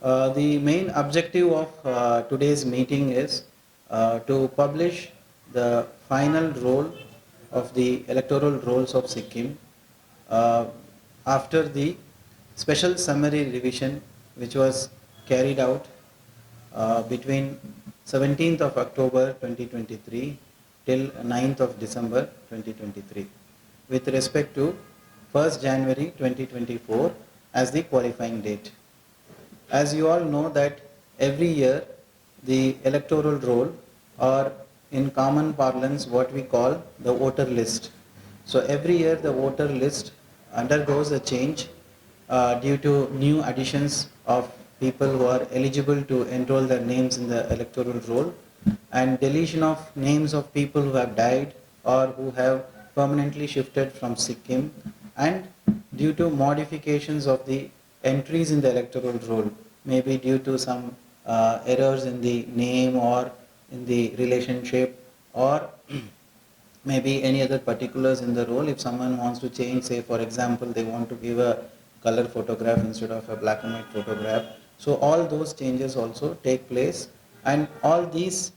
The main objective of today's meeting is to publish the final roll of the electoral rolls of Sikkim uh, after the special summary revision which was carried out between 17th of October 2023 till 9th of December 2023 with respect to 1st January 2024 as the qualifying date. As you all know that every year the electoral roll, or in common parlance what we call the voter list. So every year the voter list undergoes a change due to new additions of people who are eligible to enroll their names in the electoral roll, and deletion of names of people who have died or who have permanently shifted from Sikkim, and due to modifications of the entries in the electoral roll, maybe due to some errors in the name or in the relationship, or maybe any other particulars in the role. If someone wants to change, say for example, they want to give a color photograph instead of a black and white photograph. So all those changes also take place, and all these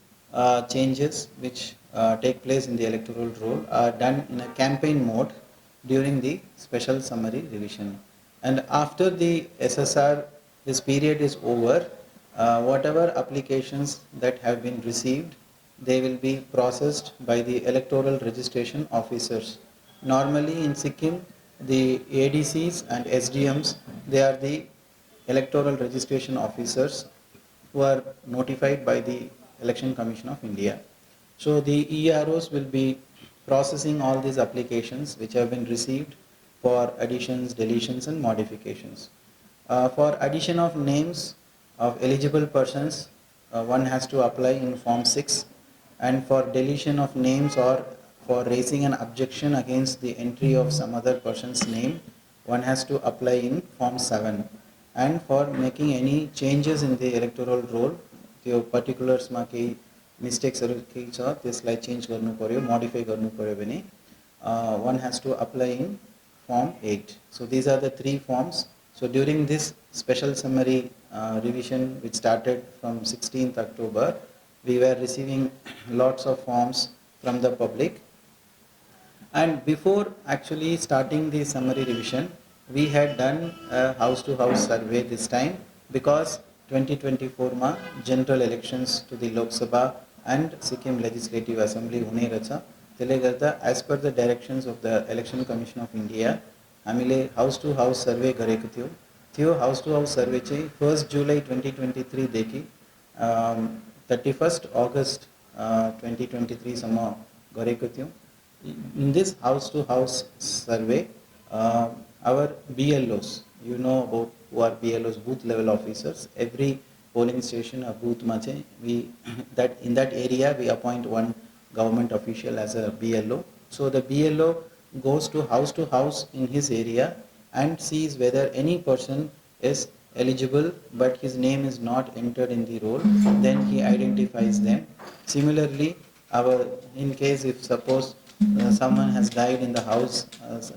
changes which take place in the electoral roll are done in a campaign mode during the special summary revision. And after the SSR, this period is over, whatever applications that have been received, they will be processed by the electoral registration officers. Normally in Sikkim, the ADCs and SDMs, they are the electoral registration officers who are notified by the Election Commission of India. So the EROs will be processing all these applications which have been received for additions, deletions and modifications. For addition of names of eligible persons, one has to apply in Form 6, and for deletion of names or for raising an objection against the entry of some other person's name, one has to apply in Form 7. And for making any changes in the electoral roll, the particulars ma केही मिस्टेक्सहरु केही छ त्यसलाई change गर्नु पर्यो, modify गर्नु पर्यो भने one has to apply in Form 8. So these are the three forms. So during this special summary revision which started from 16th October, we were receiving lots of forms from the public. And before actually starting the summary revision, we had done a house-to-house survey this time, because 2024 ma general elections to the Lok Sabha and Sikkim Legislative Assembly hune रहेछ. त्यसले गर्दा as per the directions of the Election Commission of India, हामीले house-to-house survey गरेको थियौं. त्यो house-to-house survey चाहिँ 1st July 2023 देखि 31st August 2023 सम्म गरेको थियौं. In this house-to-house survey, our BLOs, you know about who are BLOs, booth level officers. Every polling station or booth ma chahi we that in that area we appoint one government official as a BLO. So the BLO goes to house in his area and sees whether any person is eligible but his name is not entered in the roll. Then he identifies them. Similarly, in case if suppose someone has died in the house,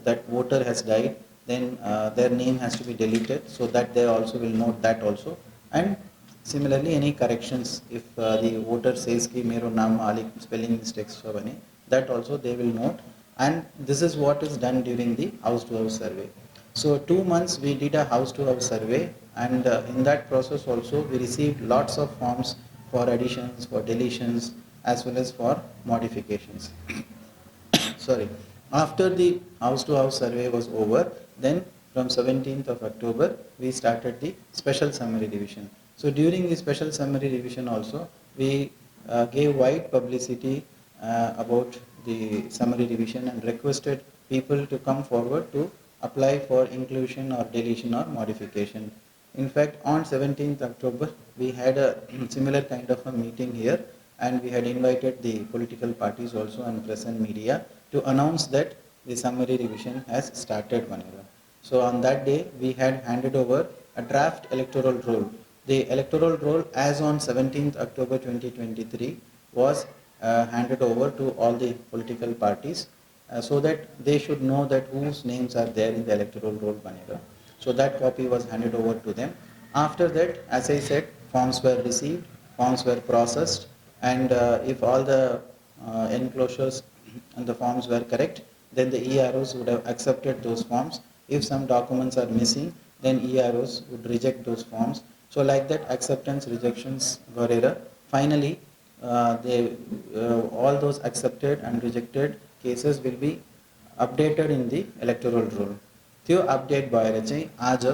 that voter has died, then their name has to be deleted, so that they also will note that also. And similarly, any corrections, if the voter says ki mero naam alik spelling mistakes cha bhane, that also they will note. And this is what is done during the house-to-house survey. So 2 months we did a house-to-house survey, and in that process also we received lots of forms for additions, for deletions, as well as for modifications. Sorry. After the house-to-house survey was over, then from 17th of October, we started the special summary revision. So during the special summary revision also, we gave wide publicity about the summary revision and requested people to come forward to apply for inclusion or deletion or modification. In fact, on 17th October, we had a similar kind of a meeting here, and we had invited the political parties also and press and media to announce that the summary revision has started. So on that day, we had handed over a draft electoral roll. The electoral roll as on 17th October 2023 was handed over to all the political parties so that they should know that whose names are there in the electoral roll. So that copy was handed over to them. After that, as I said, forms were received, forms were processed, and if all the enclosures and the forms were correct, then the EROs would have accepted those forms. If some documents are missing, then EROs would reject those forms. So like that, acceptance rejections were there. Finally, all those accepted and rejected cases will be updated in the electoral roll. त्यो update भएर चाहिँ आज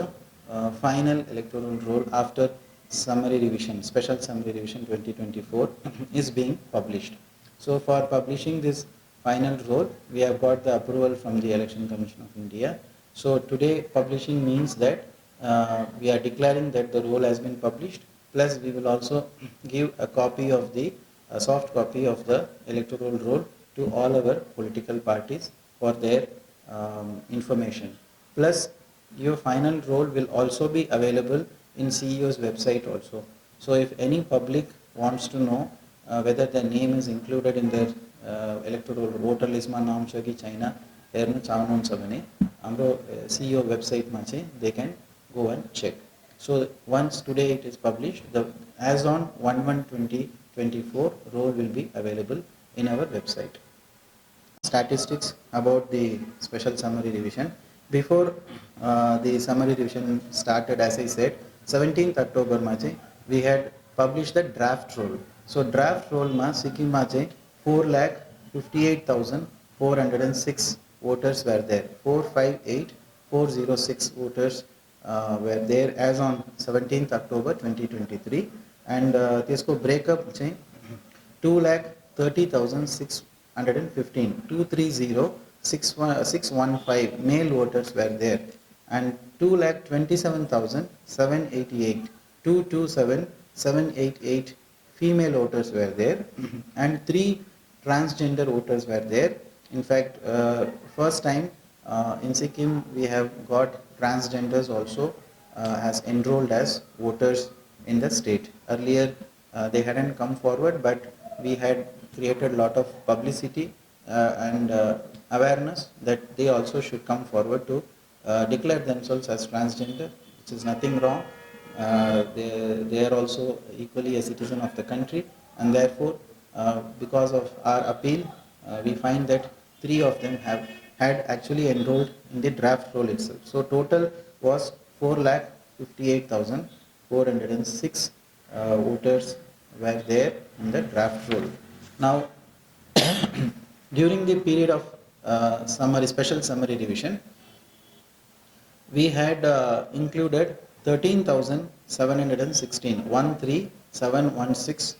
final electoral roll after summary revision, special summary revision 2024 is being published. So for publishing this final roll, we have got the approval from the Election Commission of India. So today publishing means that we are declaring that the roll has been published, plus we will also give a copy of the a soft copy of the electoral roll to all our political parties for their information. Plus your final roll will also be available in CEO's website also. So if any public wants to know whether their name is included in their electoral voter list ma naam छ कि छैन हेर्न चाहनुहुन्छ भने हाम्रो CEO website मा चाहिँ they can go and check. So once today it is published, as on 1/1/2024 roll will be available in our website. Statistics about the special summary revision. Before the summary revision started, as I said, 17th October ma we had published the draft roll. So draft roll ma Sikkim ma 4,58,406 voters were there. 458,406 voters were there as on 17th October 2023, and this breakup 2,30,615, 230,615 male voters were there, and 2,27,788, 227,788 female voters were there, and 3 transgender voters were there. In fact, first time in Sikkim we have got transgenders also has enrolled as voters in the state. Earlier they hadn't come forward, but we had created a lot of publicity and awareness that they also should come forward to declare themselves as transgender, which is nothing wrong. They are also equally a citizen of the country, and therefore because of our appeal we find that 3 of them had actually enrolled in the draft roll itself. So total was 4,58,406 voters were there in the draft roll. Now during the period of special summary revision, we had included 13,716, 13,716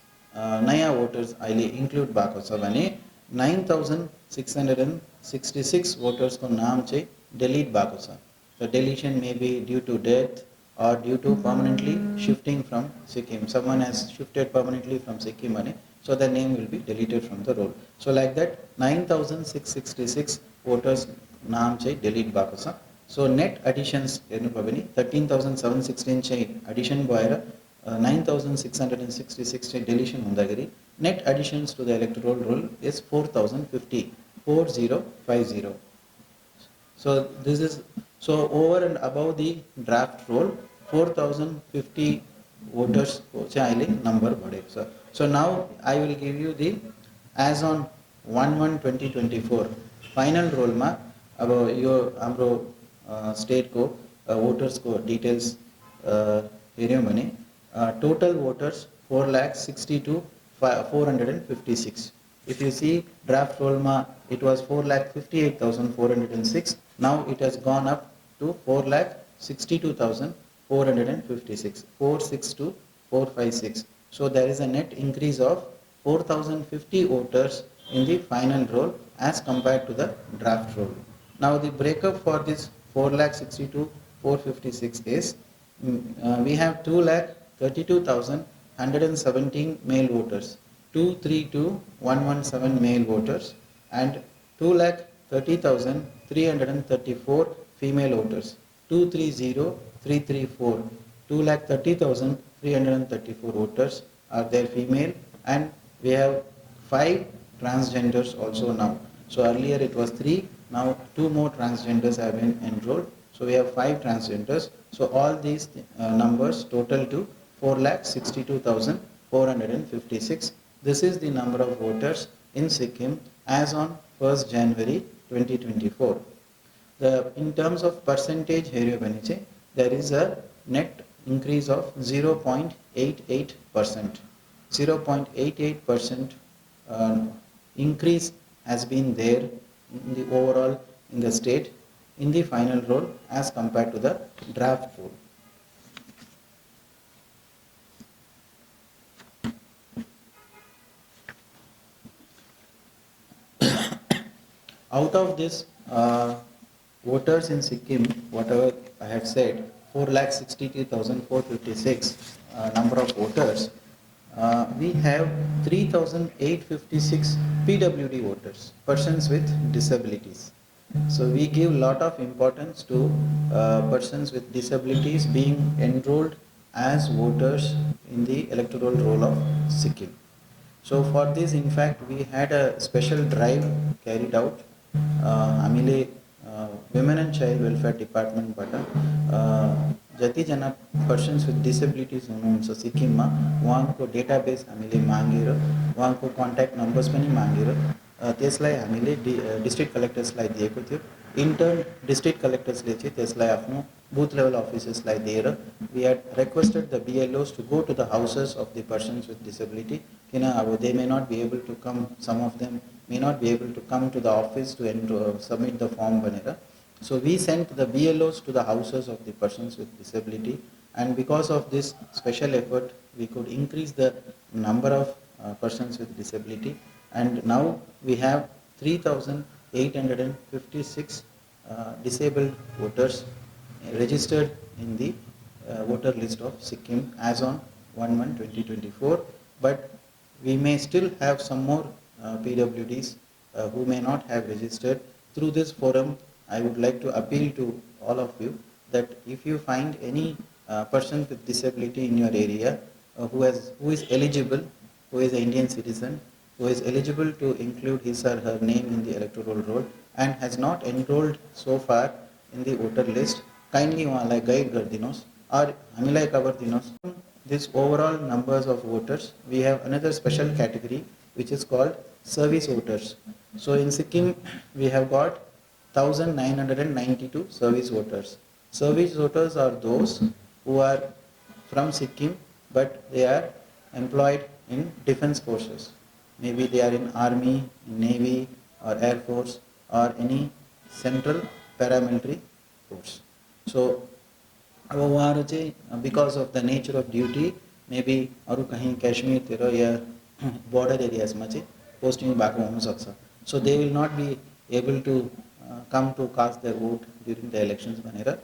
नयाँ voters अहिले include भएको छ भने 9,666 voters को नाम चाहिँ delete भएको छ. The deletion may be due to death or due to permanently shifting from Sikkim. Someone has shifted permanently from Sikkim, so the name will be deleted from the roll. So like that 9,666 voters नाम चाहिँ delete भएको छ. So net additions हेर्नु भयो भने 13,716 चाहिँ addition भएर 9,666 चाहिँ deletion हुँदाखेरि net additions to the electoral roll is 4,050, 4050. So this is over and above the draft roll 4,050 voters चाहिँ अहिले number बढेको छ. So now I will give you the as on 1/1/2024 final roll मा अब यो हाम्रो state को voters को details हेर्यौं भने total voters 4,62,456. If you see draft roll ma it was 4,58,406. Now it has gone up to 4,62,456. 462,456. So there is a net increase of 4,050 voters in the final roll as compared to the draft roll. Now the breakup for this 4,62,456 is we have 2,32,117 male voters, 232,117 male voters, and 2,30,334 female voters, 230,334. 2,30,334 voters are there female, and we have 5 transgenders also now. So earlier it was 3, now 2 more transgenders have been enrolled. So we have 5 transgenders. So all these numbers total to 4,62,456. This is the number of voters in Sikkim as on 1st January 2024. In terms of percentage, there is a net increase of 0.88%. 0.88% increase has been there in the overall in the state in the final roll as compared to the draft roll. Out of this voters in Sikkim, whatever I have said, 4,62,456 number of voters, we have 3,856 PWD voters, persons with disabilities. So we give lot of importance to persons with disabilities being enrolled as voters in the electoral roll of Sikkim. So for this, in fact, we had a special drive carried out. हामीले women and child welfare department बाट जति जना persons with disabilities हुनुहुन्छ सिक्किममा उहाँको database हामीले मागेर उहाँको कन्ट्याक्ट नम्बर्स पनि मागेर त्यसलाई हामीले डिस्ट्रिक्ट कलेक्टर्सलाई दिएको थियो. इन्टर्न डिस्ट्रिक्ट कलेक्टर्सले चाहिँ त्यसलाई आफ्नो बूथ लेभल अफिसर्सलाई दिएर we had requested the BLOs to go to the houses of the persons with disability, किन अब they may not be able to come, some of them may not be able to come to the office to submit the form banera. So we sent the BLOs to the houses of the persons with disability, and because of this special effort we could increase the number of persons with disability, and now we have 3,856 disabled voters registered in the voter list of Sikkim as on 1/1/2024, but we may still have some more PWDs who may not have registered. Through this forum, I would like to appeal to all of you that if you find any person with disability in your area who is eligible, who is an Indian citizen, who is eligible to include his or her name in the electoral roll and has not enrolled so far in the voter list, kindly उहाँलाई guide गरिदिनुहोस् or हामीलाई cover दिनुहोस्. This overall numbers of voters, we have another special category which is called service voters. So in Sikkim we have got 1,992 service voters. Service voters are those who are from Sikkim but they are employed in defense forces. Maybe they are in army, navy or air force or any central paramilitary force. So अब उहाँहरु चाहिँ because of the nature of duty maybe अरु कहीं काश्मीर तिर या border areas मा चाहिँ posting भएको हुन सक्छ. So they will not be able to come to cast their vote during the elections भनेर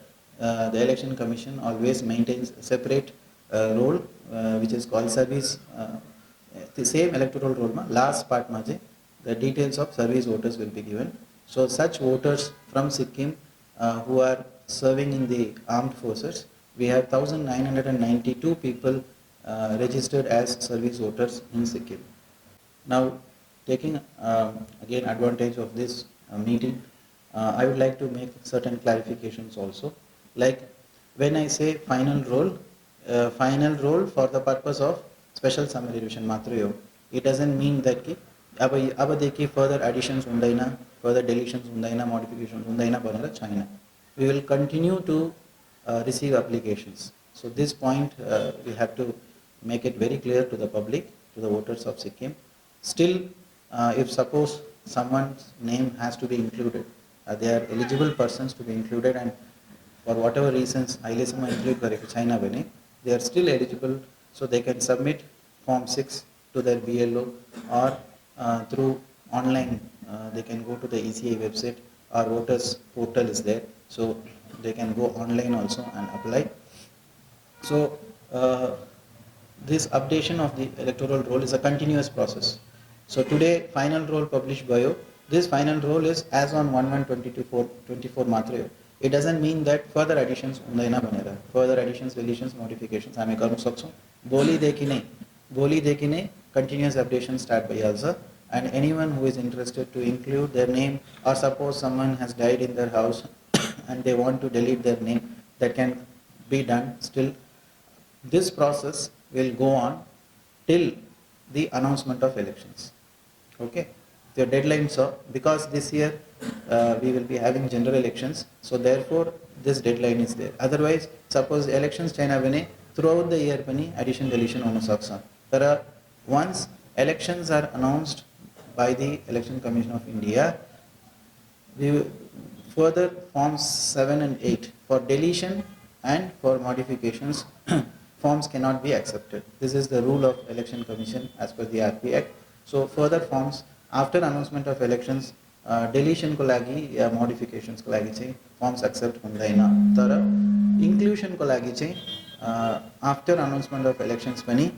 the election commission always maintains a separate role which is called service. The same electoral roll मा last part मा चाहिँ the details of service voters will be given. So such voters from Sikkim who are serving in the armed forces, we have 1,992 people registered as service voters in Sikkim. Now, taking again advantage of this meeting, I would like to make certain clarifications also. Like when I say final roll for the purpose of special summary revision मात्र हो. It doesn't mean that कि अब देखि further additions हुँदैन, further deletions हुँदैन, modifications हुँदैन भनेर छैन. We will continue to receive applications. So this point we have to make it very clear to the public, to the voters of Sikkim. Still, if suppose someone's name has to be included, they are eligible persons to be included, and for whatever reasons अहिलेसम्म include गरेको छैन भने they are still eligible, so they can submit form 6 to their BLO or through online. They can go to the ECI website. Our voters portal is there, so they can go online also and apply. So this updation of the electoral roll is a continuous process. So today final roll published by you. This final roll is as on 1/1/2024 मात्र हो. It doesn't mean that further additions हुँदैन भनेर, further additions, deletions, modifications हामी गर्न सक्छौं. भोलिदेखि नै continuous updation start भइहाल्छ. And anyone who is interested to include their name, or suppose someone has died in their house and they want to delete their name, that can be done still. This process will go on till the announcement of elections. Okay, the deadlines are, because this year we will be having general elections, so therefore this deadline is there. Otherwise, suppose elections China bane throughout the year pani addition deletion on saksa. Once elections are announced by the Election Commission of India, we further forms 7 and 8 for deletion and for modifications forms cannot be accepted. This is the rule of Election Commission as per the RP Act. So further forms after announcement of elections deletion ko लागि या modifications को लागि चाहिँ forms accept हुँदैन. तर inclusion को लागि चाहिँ after announcement of elections पनि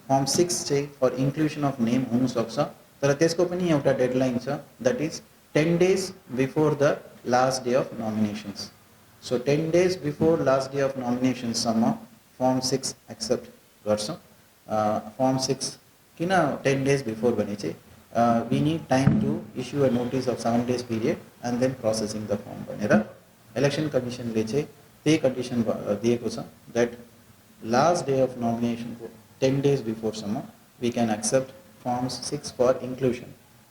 form 6 चाहिँ for inclusion of name हुनु सक्छ. तर त्यसको पनि एउटा deadline छ, that is 10 days before the last day of nominations. So 10 days before last day of nominations सम्म form 6 accept गर्छ. Form 6 किन 10 days before भने चाहिँ we need time to issue a notice of 7 days period and then processing the form भनेर election commission ले चाहिँ त्यही condition दिएको छ that last day of nomination को 10 days before सम्म we can accept forms 6 for inclusion.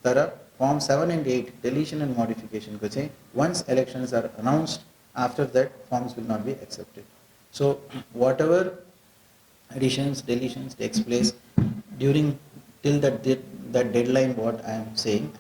तर form 7 and 8 deletion and modification ko chahi once elections are announced, after that forms will not be accepted. So whatever additions deletions takes place during till that deadline, what I am saying,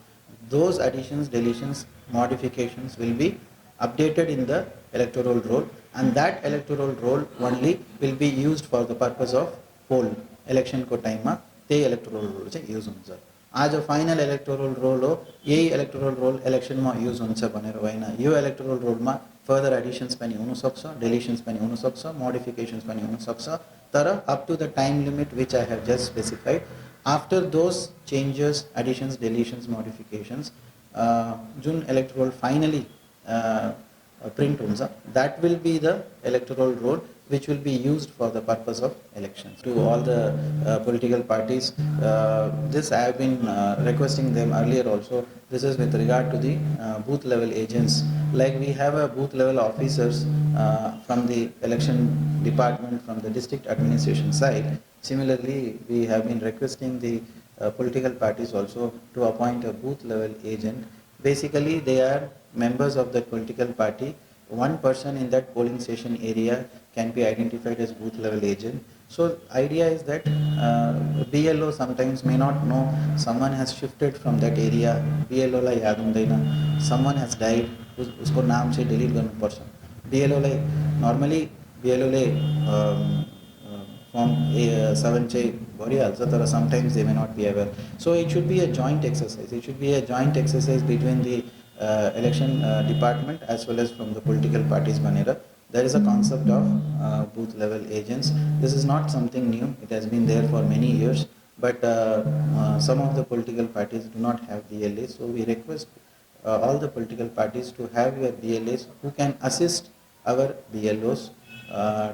those additions deletions modifications will be updated in the electoral roll, and that electoral roll only will be used for the purpose of poll election ko time ma त्यही electoral roll चाहिँ use हुन्छ. आज final electoral roll हो, यही electoral roll इलेक्शनमा use हुन्छ भनेर होइन. यो electoral रोलमा further editions पनि हुन सक्छ, डिलिशन्स पनि हुन सक्छ, मोडिफिकेशन्स पनि हुन सक्छ. तर up to the time limit which I have just specified, after those changes additions deletions modifications जुन इलेक्टोरल फाइनली print हुन्छ, that will be the electoral roll which will be used for the purpose of elections. To all the political parties, this I have been requesting them earlier also. This is with regard to the booth level agents. Like we have a booth level officers from the election department, from the district administration side. Similarly, we have been requesting the political parties also to appoint a booth level agent. Basically, they are members of that political party. One person in that polling station area can be identified as booth level agent. So idea is that BLO sometimes may not know someone has shifted from that area. BLO लाई याद हुँदैन, someone has died, उसको नाम से delete गर्नु पर्छ. BLO लाई normally BLO ले form 7 चाहिँ भरिहाल्छ, तर sometimes they may not be aware. So it should be a joint exercise. It should be a joint exercise between the election department as well as from the political parties भनेर. There is a concept of booth level agents. This is not something new. It has been there for many years, but some of the political parties do not have BLAs. So we request all the political parties to have your BLAs who can assist our BLOs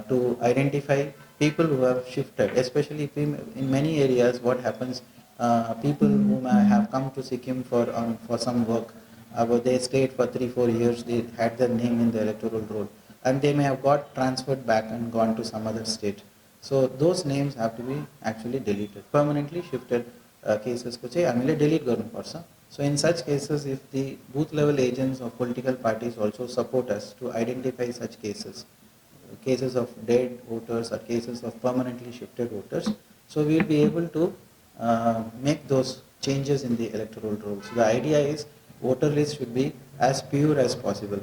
to identify people who have shifted, especially in many areas. What happens, people who have come to Sikkim for some work, they stayed for 3-4 years, they had their name in the electoral roll, and they may have got transferred back and gone to some other state. So those names have to be actually deleted. Permanently shifted cases को चाहिँ हामीले delete गर्नुपर्छ. So in such cases, if the booth level agents of political parties also support us to identify such cases, cases of dead voters or cases of permanently shifted voters, so we will be able to make those changes in the electoral rolls. The idea is voter list should be as pure as possible.